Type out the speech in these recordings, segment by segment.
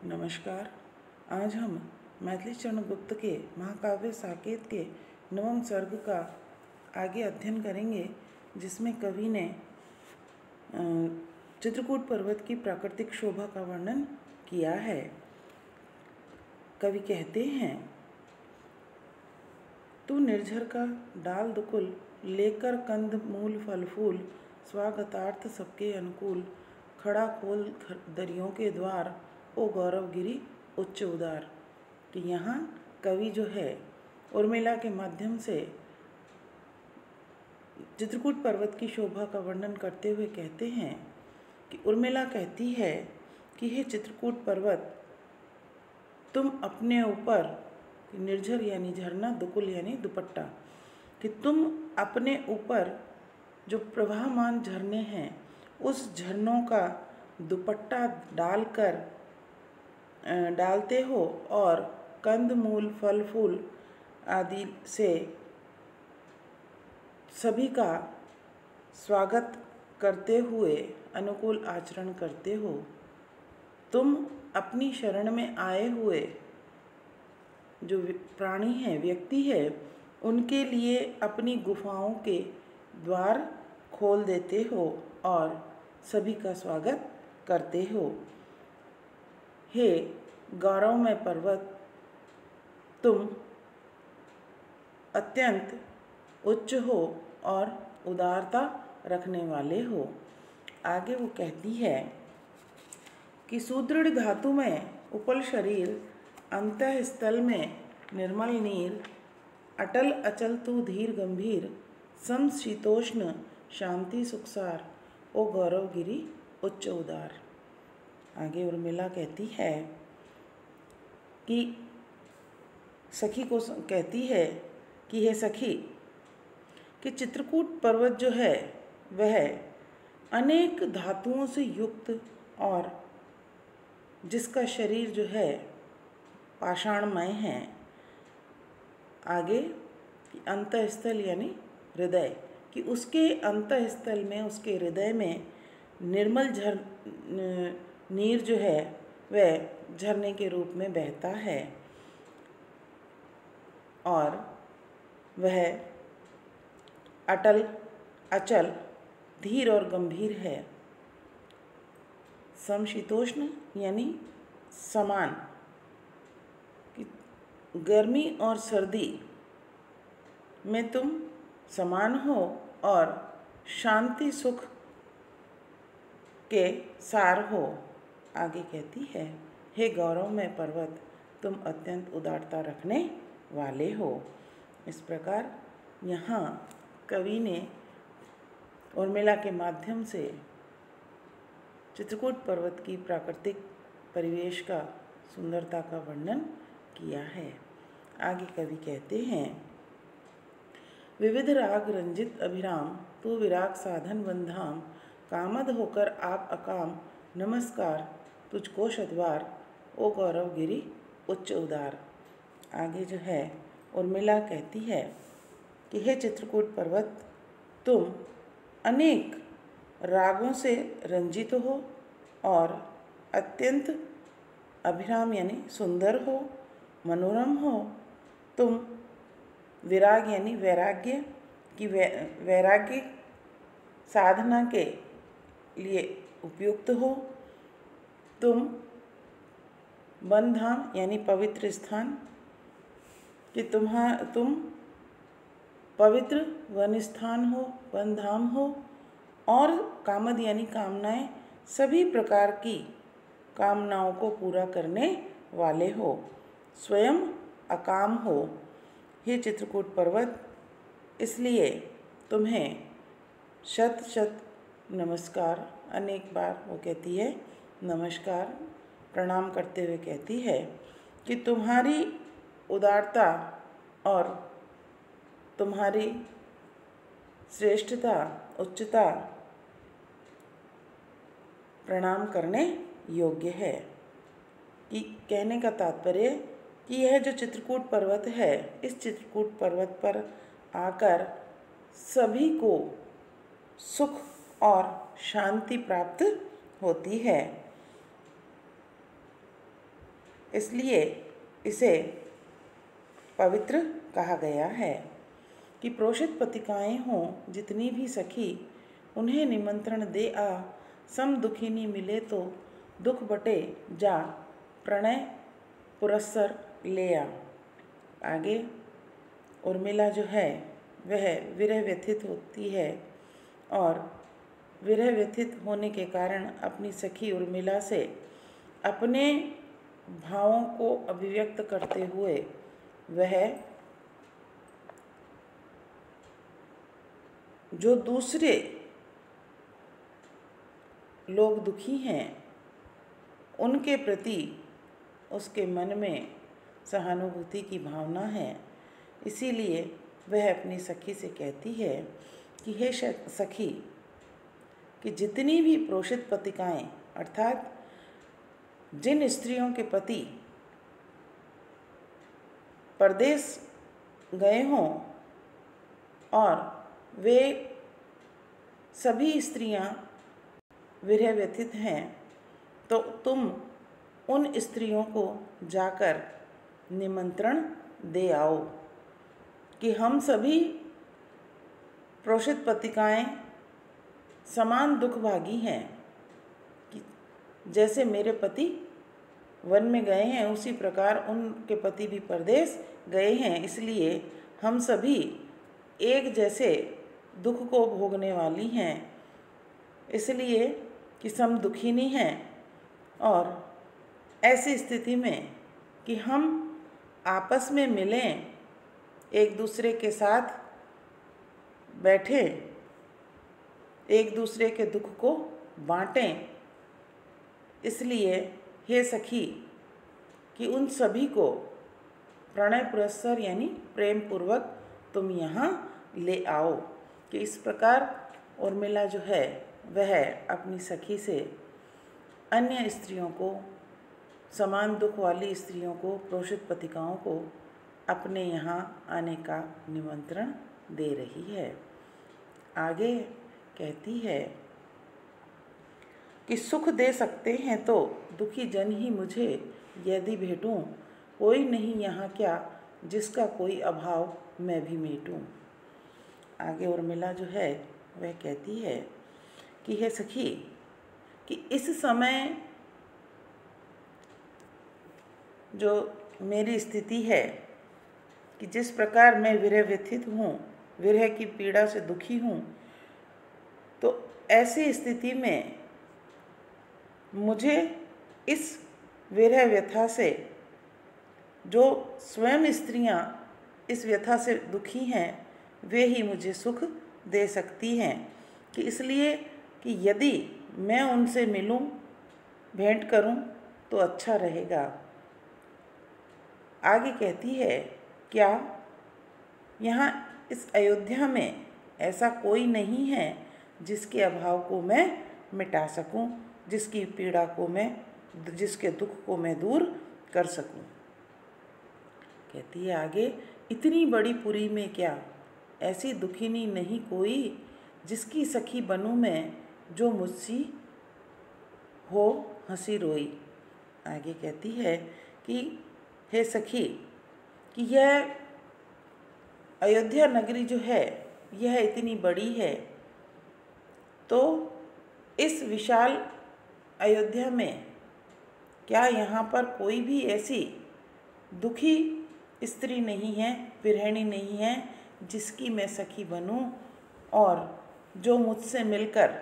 नमस्कार। आज हम मैथिली चरण गुप्त के महाकाव्य साकेत के नवम सर्ग का आगे अध्ययन करेंगे, जिसमें कवि ने चित्रकूट पर्वत की प्राकृतिक शोभा का वर्णन किया है। कवि कहते हैं, तू निर्झर का डाल दुकुल, लेकर कंद मूल फल फूल, स्वागतार्थ सबके अनुकूल, खड़ा खोल दरियों के द्वार, ओ गौरवगिरी उच्च उदार। तो यहाँ कवि जो है उर्मिला के माध्यम से चित्रकूट पर्वत की शोभा का वर्णन करते हुए कहते हैं कि उर्मिला कहती है कि हे चित्रकूट पर्वत, तुम अपने ऊपर, निर्झर यानी झरना, दुकुल यानी दुपट्टा, कि तुम अपने ऊपर जो प्रवाहमान झरने हैं उस झरनों का दुपट्टा डालते हो और कंद मूल फल फूल आदि से सभी का स्वागत करते हुए अनुकूल आचरण करते हो। तुम अपनी शरण में आए हुए जो प्राणी हैं, व्यक्ति है, उनके लिए अपनी गुफाओं के द्वार खोल देते हो और सभी का स्वागत करते हो। हे गौरवमय पर्वत, तुम अत्यंत उच्च हो और उदारता रखने वाले हो। आगे वो कहती है कि सुदृढ़ धातु में उपल शरीर, अंतःस्थल में निर्मल नीर, अटल अचल तू धीर गंभीर, समशीतोष्ण शांति सुखसार, ओ गौरवगिरी उच्च उदार। आगे उर्मिला कहती है कि सखी को कहती है कि हे सखी, कि चित्रकूट पर्वत जो है वह अनेक धातुओं से युक्त और जिसका शरीर जो है पाषाणमय है। आगे अंतःस्थल यानी हृदय, कि उसके अंतःस्थल में, उसके हृदय में निर्मल नीर जो है वह झरने के रूप में बहता है और वह अटल अचल धीर और गंभीर है। समशीतोष्ण यानी समान, कि गर्मी और सर्दी में तुम समान हो और शांति सुख के सार हो। आगे कहती है, हे गौरवमय पर्वत, तुम अत्यंत उदारता रखने वाले हो। इस प्रकार यहाँ कवि ने उर्मिला के माध्यम से चित्रकूट पर्वत की प्राकृतिक परिवेश का, सुंदरता का वर्णन किया है। आगे कवि कहते हैं, विविध राग रंजित अभिराम, तू विराग साधन बंधाम, कामद होकर आप अकाम, नमस्कार तुझको शतबार, ओ गौरवगिरी उच्च उदार। आगे जो है उर्मिला कहती है कि हे चित्रकूट पर्वत, तुम अनेक रागों से रंजित हो और अत्यंत अभिराम यानी सुंदर हो, मनोरम हो। तुम विराग यानी वैराग्य की वैराग्य साधना के लिए उपयुक्त हो। तुम वनधाम यानी पवित्र स्थान, कि तुम पवित्र वन स्थान हो, वनधाम हो, और कामद यानी कामनाएं, सभी प्रकार की कामनाओं को पूरा करने वाले हो, स्वयं अकाम हो। हे चित्रकूट पर्वत, इसलिए तुम्हें शत शत नमस्कार, अनेक बार वो कहती है नमस्कार, प्रणाम करते हुए कहती है कि तुम्हारी उदारता और तुम्हारी श्रेष्ठता, उच्चता प्रणाम करने योग्य है। कि कहने का तात्पर्य कि यह जो चित्रकूट पर्वत है, इस चित्रकूट पर्वत पर आकर सभी को सुख और शांति प्राप्त होती है। इसलिए इसे पवित्र कहा गया है। कि प्रोषित पतिकाएँ हों जितनी भी सखी, उन्हें निमंत्रण दे आ, सम दुखिनी मिले तो दुख बटे जा, प्रणय पुरस्सर ले आ। आगे उर्मिला जो है वह विरह व्यथित होती है और विरह व्यथित होने के कारण अपनी सखी उर्मिला से अपने भावों को अभिव्यक्त करते हुए वह जो दूसरे लोग दुखी हैं उनके प्रति उसके मन में सहानुभूति की भावना है, इसीलिए वह अपनी सखी से कहती है कि हे सखी, कि जितनी भी प्रोषित पतिकाएँ अर्थात जिन स्त्रियों के पति परदेश गए हों और वे सभी स्त्रियां विरह व्यथित हैं, तो तुम उन स्त्रियों को जाकर निमंत्रण दे आओ कि हम सभी प्रोषित पतिकाएँ समान दुखभागी हैं। कि जैसे मेरे पति वन में गए हैं उसी प्रकार उनके पति भी परदेश गए हैं, इसलिए हम सभी एक जैसे दुख को भोगने वाली हैं, इसलिए कि सम दुखिनी हैं। और ऐसी स्थिति में कि हम आपस में मिलें, एक दूसरे के साथ बैठें, एक दूसरे के दुख को बांटें, इसलिए हे सखी कि उन सभी को प्रणय पुरस्सर यानी प्रेम पूर्वक तुम यहाँ ले आओ। कि इस प्रकार उर्मिला जो है वह अपनी सखी से अन्य स्त्रियों को, समान दुख वाली स्त्रियों को, प्रोषित पतिकाओं को अपने यहाँ आने का निमंत्रण दे रही है। आगे कहती है कि सुख दे सकते हैं तो दुखी जन ही मुझे यदि भेटूं, कोई नहीं यहाँ क्या जिसका कोई अभाव मैं भी मेटूं। आगे उर्मिला जो है वह कहती है कि हे सखी, कि इस समय जो मेरी स्थिति है कि जिस प्रकार मैं विरह व्यथित हूँ, विरह की पीड़ा से दुखी हूँ, तो ऐसी स्थिति में मुझे इस विरह व्यथा से, जो स्वयं स्त्रियां इस व्यथा से दुखी हैं, वे ही मुझे सुख दे सकती हैं। कि इसलिए कि यदि मैं उनसे मिलूं, भेंट करूं तो अच्छा रहेगा। आगे कहती है, क्या यहाँ इस अयोध्या में ऐसा कोई नहीं है जिसके अभाव को मैं मिटा सकूं, जिसकी पीड़ा को मैं, जिसके दुख को मैं दूर कर सकूं। कहती है आगे, इतनी बड़ी पुरी में क्या ऐसी दुखिनी नहीं कोई, जिसकी सखी बनूं मैं जो मुझसी हो हंसी रोई। आगे कहती है कि हे सखी, कि यह अयोध्या नगरी जो है यह इतनी बड़ी है, तो इस विशाल अयोध्या में क्या यहाँ पर कोई भी ऐसी दुखी स्त्री नहीं है, विरहिणी नहीं है, जिसकी मैं सखी बनूं और जो मुझसे मिलकर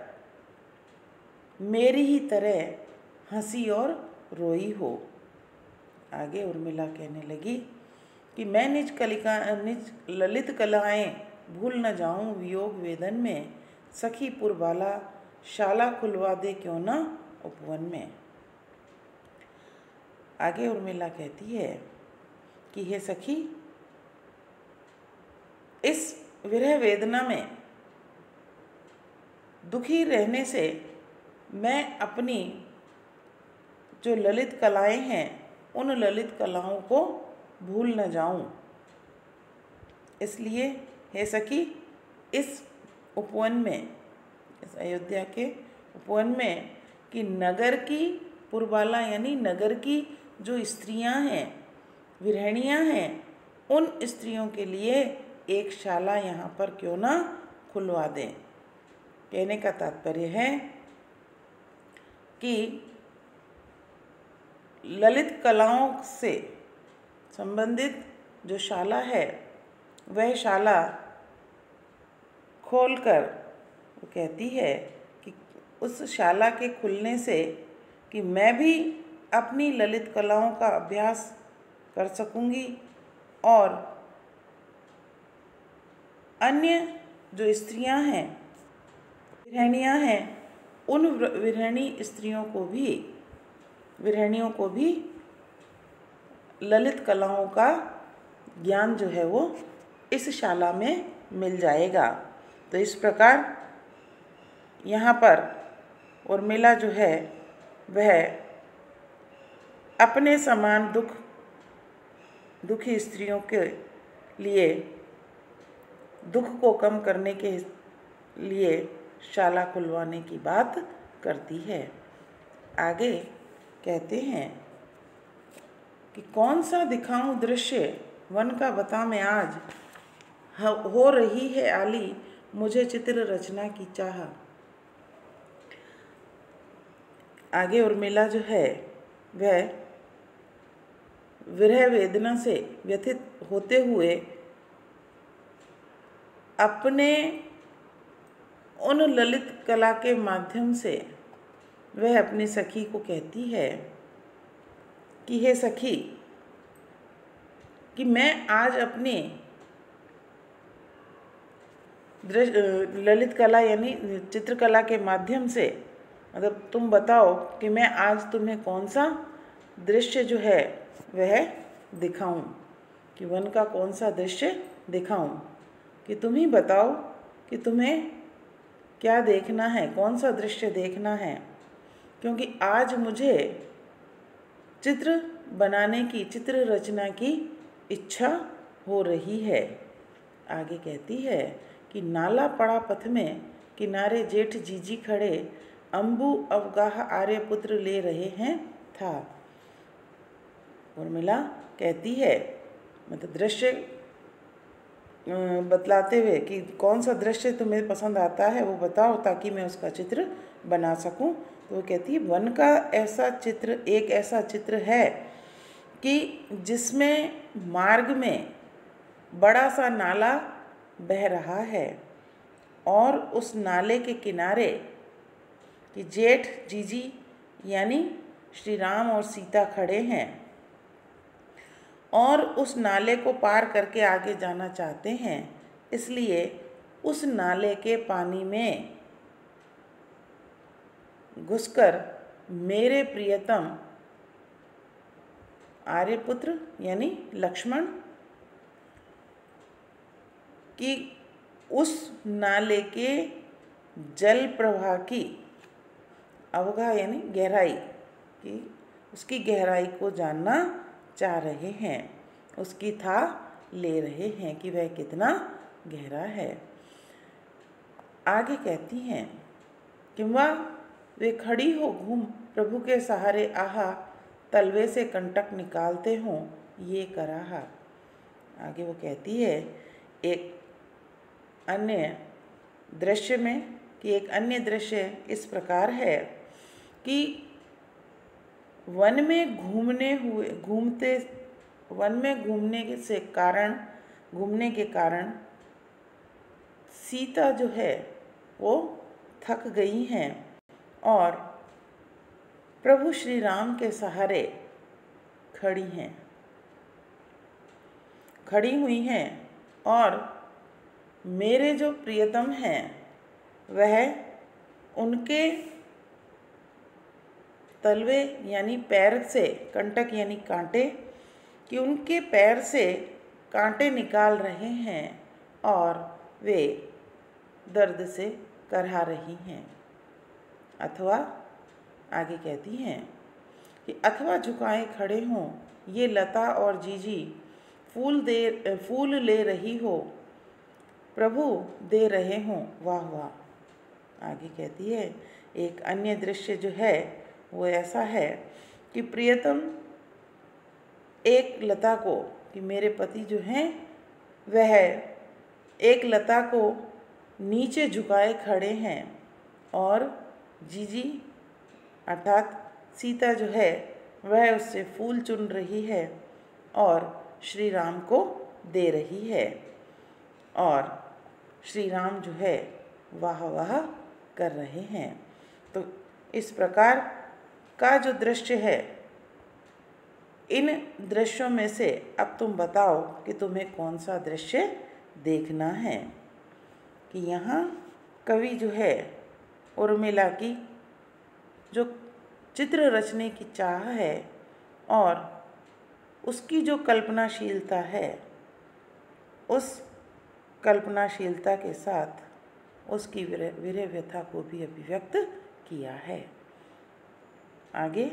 मेरी ही तरह हंसी और रोई हो। आगे उर्मिला कहने लगी कि मैं निज ललित कलाएँ भूल न जाऊं वियोग वेदन में, सखी पुरबाला शाला खुलवा दे क्यों ना उपवन में। आगे उर्मिला कहती है कि हे सखी, इस विरह वेदना में दुखी रहने से मैं अपनी जो ललित कलाएं हैं उन ललित कलाओं को भूल न जाऊं, इसलिए हे सखी इस उपवन में, इस अयोध्या के उपवन में कि नगर की पुरबाला यानी नगर की जो स्त्रियां हैं, विरहणियां हैं, उन स्त्रियों के लिए एक शाला यहाँ पर क्यों ना खुलवा दें। कहने का तात्पर्य है कि ललित कलाओं से संबंधित जो शाला है वह शाला खोलकर वो कहती है कि उस शाला के खुलने से कि मैं भी अपनी ललित कलाओं का अभ्यास कर सकूंगी और अन्य जो स्त्रियां हैं, विरहणियां हैं, उन विरहणियों को भी ललित कलाओं का ज्ञान जो है वो इस शाला में मिल जाएगा। तो इस प्रकार यहाँ पर उर्मिला जो है वह अपने समान दुखी स्त्रियों के लिए दुख को कम करने के लिए शाला खुलवाने की बात करती है। आगे कहते हैं कि कौन सा दिखाऊं दृश्य वन का बता मैं आज, हो रही है आली मुझे चित्र रचना की चाह। आगे उर्मिला जो है वह विरह वेदना से व्यथित होते हुए अपने उन ललित कला के माध्यम से वह अपनी सखी को कहती है कि हे सखी, कि मैं आज अपनी ललित कला यानी चित्रकला के माध्यम से, मतलब तुम बताओ कि मैं आज तुम्हें कौन सा दृश्य जो है वह दिखाऊं, कि वन का कौन सा दृश्य दिखाऊं, कि तुम ही बताओ कि तुम्हें क्या देखना है, कौन सा दृश्य देखना है, क्योंकि आज मुझे चित्र बनाने की, चित्र रचना की इच्छा हो रही है। आगे कहती है कि नाला पड़ा पथ में किनारे जेठ जीजी खड़े, अम्बु अवगाह आर्यपुत्र ले रहे हैं था। उर्मिला कहती है, मतलब दृश्य बतलाते हुए कि कौन सा दृश्य तुम्हें पसंद आता है वो बताओ ताकि मैं उसका चित्र बना सकूं। तो वो कहती है वन का ऐसा चित्र, एक ऐसा चित्र है कि जिसमें मार्ग में बड़ा सा नाला बह रहा है और उस नाले के किनारे कि जेठ जीजी यानी श्री राम और सीता खड़े हैं और उस नाले को पार करके आगे जाना चाहते हैं, इसलिए उस नाले के पानी में घुसकर मेरे प्रियतम आर्यपुत्र यानी लक्ष्मण की उस नाले के जल प्रवाह की अवगाह यानी गहराई की, उसकी गहराई को जानना चाह रहे हैं, उसकी था ले रहे हैं कि वह कितना गहरा है। आगे कहती हैं कि वह वे खड़ी हो घूम प्रभु के सहारे आहा, तलवे से कंटक निकालते हों ये कराहा। आगे वो कहती है एक अन्य दृश्य में कि एक अन्य दृश्य इस प्रकार है कि वन में घूमने के कारण सीता जो है वो थक गई हैं और प्रभु श्री राम के सहारे खड़ी हुई हैं और मेरे जो प्रियतम हैं वह उनके तलवे यानी पैर से, कंटक यानी कांटे, कि उनके पैर से कांटे निकाल रहे हैं और वे दर्द से करहा रही हैं। अथवा आगे कहती हैं कि अथवा झुकाए खड़े हों ये लता और जीजी, फूल ले रही हो प्रभु दे रहे हों वाह वाह। आगे कहती है एक अन्य दृश्य जो है वो ऐसा है कि प्रियतम एक लता को, कि मेरे पति जो हैं वह एक लता को नीचे झुकाए खड़े हैं और जीजी अर्थात सीता जो है वह उससे फूल चुन रही है और श्री राम को दे रही है और श्री राम जो है वाह वाह कर रहे हैं। तो इस प्रकार का जो दृश्य है, इन दृश्यों में से अब तुम बताओ कि तुम्हें कौन सा दृश्य देखना है। कि यहाँ कवि जो है उर्मिला की जो चित्र रचने की चाह है और उसकी जो कल्पनाशीलता है, उस कल्पनाशीलता के साथ उसकी विरह व्यथा को भी अभिव्यक्त किया है। आगे